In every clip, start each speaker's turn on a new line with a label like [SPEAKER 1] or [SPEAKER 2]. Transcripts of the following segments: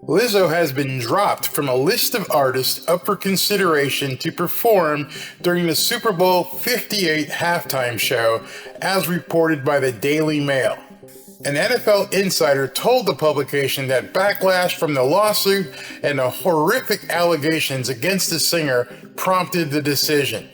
[SPEAKER 1] Lizzo has been dropped from a list of artists up for consideration to perform during the Super Bowl 58 halftime show, as reported by the Daily Mail. An NFL insider told the publication that backlash from the lawsuit and the horrific allegations against the singer prompted the decision.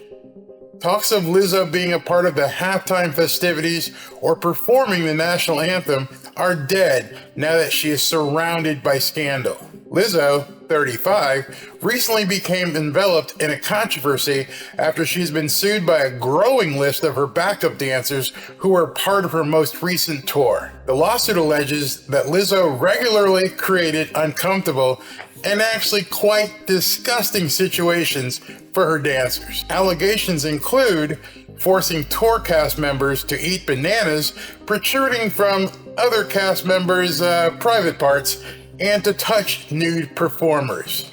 [SPEAKER 1] Talks of Lizzo being a part of the halftime festivities or performing the national anthem are dead now that she is surrounded by scandal. Lizzo, 35, recently became enveloped in a controversy after she's been sued by a growing list of her backup dancers who were part of her most recent tour. The lawsuit alleges that Lizzo regularly created uncomfortable and actually quite disgusting situations for her dancers. Allegations include forcing tour cast members to eat bananas protruding from other cast members' private parts and to touch nude performers.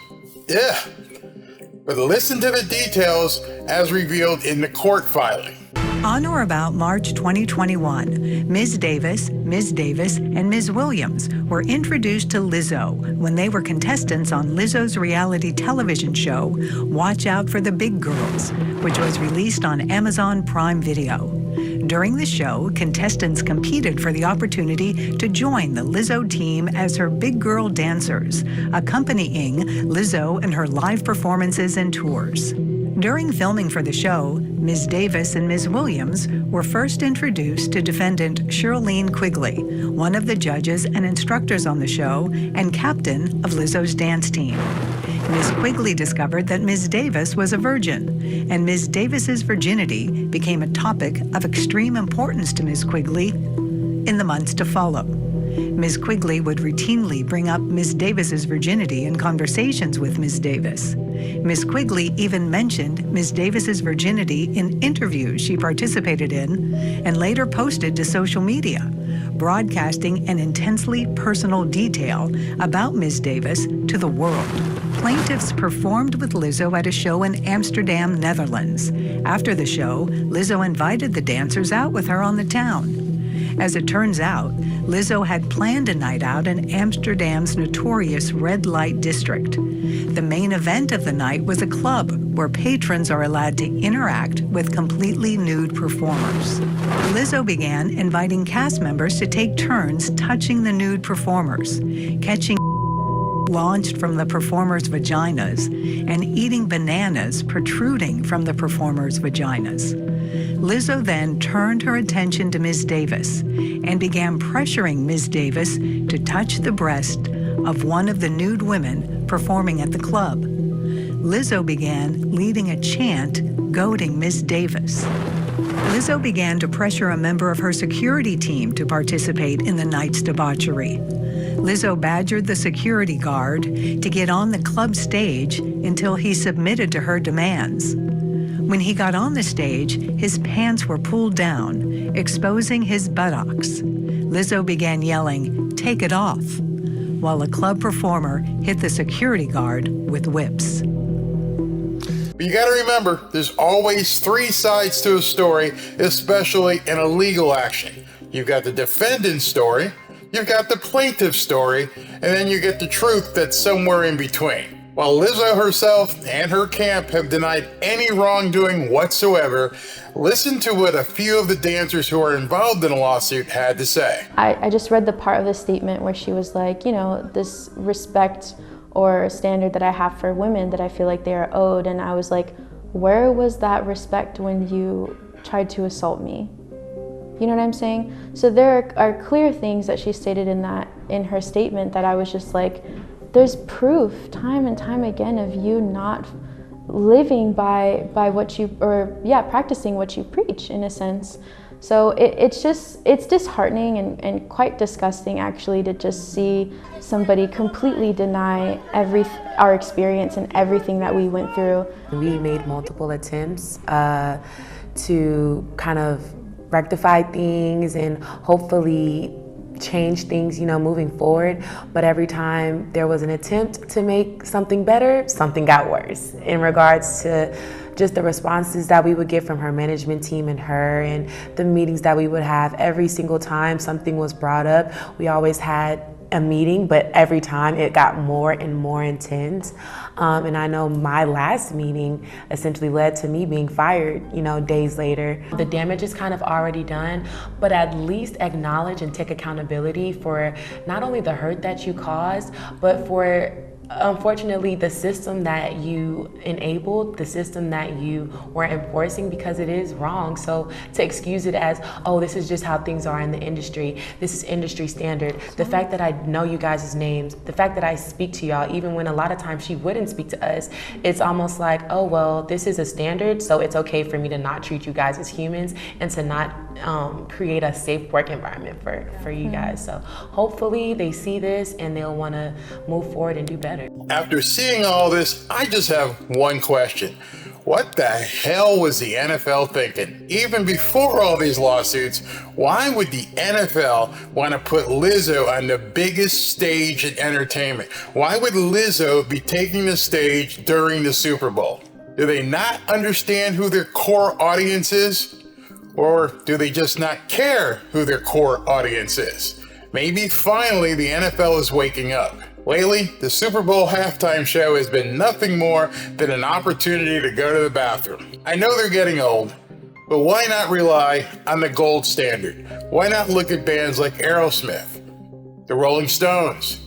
[SPEAKER 1] Yeah, but listen to the details as revealed in the court filing.
[SPEAKER 2] On or about March 2021, Ms. Davis, and Ms. Williams were introduced to Lizzo when they were contestants on Lizzo's reality television show, Watch Out for the Big Girls, which was released on Amazon Prime Video. During the show, contestants competed for the opportunity to join the Lizzo team as her big girl dancers, accompanying Lizzo in her live performances and tours. During filming for the show, Ms. Davis and Ms. Williams were first introduced to defendant Shirlene Quigley, one of the judges and instructors on the show and captain of Lizzo's dance team. Ms. Quigley discovered that Ms. Davis was a virgin, and Ms. Davis's virginity became a topic of extreme importance to Ms. Quigley in the months to follow. Ms. Quigley would routinely bring up Ms. Davis's virginity in conversations with Ms. Davis. Ms. Quigley even mentioned Ms. Davis's virginity in interviews she participated in and later posted to social media, broadcasting an intensely personal detail about Ms. Davis to the world. Plaintiffs performed with Lizzo at a show in Amsterdam, Netherlands. After the show, Lizzo invited the dancers out with her on the town. As it turns out, Lizzo had planned a night out in Amsterdam's notorious red light district. The main event of the night was a club where patrons are allowed to interact with completely nude performers. Lizzo began inviting cast members to take turns touching the nude performers, catching launched from the performers' vaginas, and eating bananas protruding from the performers' vaginas. Lizzo then turned her attention to Ms. Davis and began pressuring Ms. Davis to touch the breast of one of the nude women performing at the club. Lizzo began leading a chant goading Ms. Davis. Lizzo began to pressure a member of her security team to participate in the night's debauchery. Lizzo badgered the security guard to get on the club stage until he submitted to her demands. When he got on the stage, his pants were pulled down, exposing his buttocks. Lizzo began yelling, "Take it off," while a club performer hit the security guard with whips.
[SPEAKER 1] But you gotta remember, there's always three sides to a story, especially in a legal action. You've got the defendant's story, you've got the plaintiff's story, and then you get the truth that's somewhere in between. While Lizzo herself and her camp have denied any wrongdoing whatsoever, listen to what a few of the dancers who are involved in the lawsuit had to say.
[SPEAKER 3] I just read the part of the statement where she was like, this respect or standard that I have for women that I feel like they are owed. And I was like, where was that respect when you tried to assault me? You know what I'm saying? So there are clear things that she stated in her statement that I was just like, there's proof time and time again of you not living by what you, practicing what you preach in a sense. So it's disheartening and quite disgusting actually to just see somebody completely deny our experience and everything that we went through.
[SPEAKER 4] We made multiple attempts to kind of rectify things and hopefully change things, moving forward. But every time there was an attempt to make something better, something got worse in regards to just the responses that we would get from her management team and her, and the meetings that we would have. Every single time something was brought up, we always had a meeting, but every time it got more and more intense. And I know my last meeting essentially led to me being fired, days later. The damage is kind of already done, but at least acknowledge and take accountability for not only the hurt that you caused, but for unfortunately the system that you enabled, the system that you were enforcing, because it is wrong. So to excuse it as, oh, this is just how things are in the industry, this is industry standard. The fact that I know you guys' names, the fact that I speak to y'all, even when a lot of times she wouldn't speak to us, it's almost like, oh, well, this is a standard, so it's okay for me to not treat you guys as humans and to not create a safe work environment for you guys. So hopefully they see this and they'll want to move forward and do better.
[SPEAKER 1] After seeing all this, I just have one question. What the hell was the NFL thinking? Even before all these lawsuits, why would the NFL want to put Lizzo on the biggest stage in entertainment? Why would Lizzo be taking the stage during the Super Bowl? Do they not understand who their core audience is? Or do they just not care who their core audience is? Maybe finally the NFL is waking up. Lately, the Super Bowl halftime show has been nothing more than an opportunity to go to the bathroom. I know they're getting old, but why not rely on the gold standard? Why not look at bands like Aerosmith, the Rolling Stones,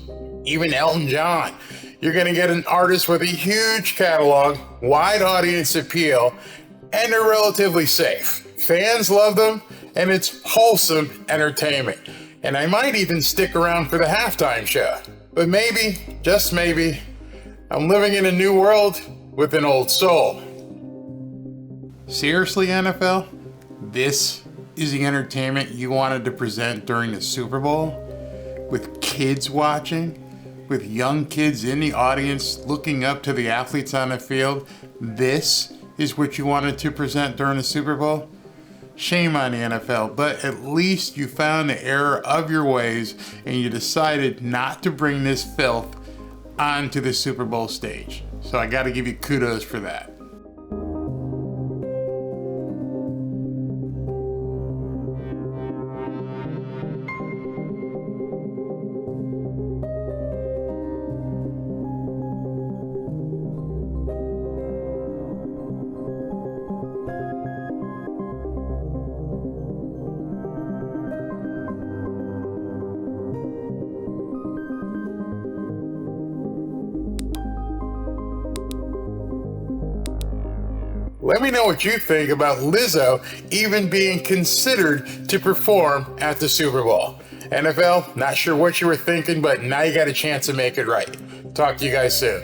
[SPEAKER 1] even Elton John? You're going to get an artist with a huge catalog, wide audience appeal, and they're relatively safe. Fans love them, and it's wholesome entertainment. And I might even stick around for the halftime show. But maybe, just maybe, I'm living in a new world with an old soul. Seriously, NFL? This is the entertainment you wanted to present during the Super Bowl? With kids watching? With young kids in the audience looking up to the athletes on the field? This is what you wanted to present during the Super Bowl? Shame on the NFL, but at least you found the error of your ways and you decided not to bring this filth onto the Super Bowl stage. So I got to give you kudos for that. Let me know what you think about Lizzo even being considered to perform at the Super Bowl. NFL, not sure what you were thinking, but now you got a chance to make it right. Talk to you guys soon.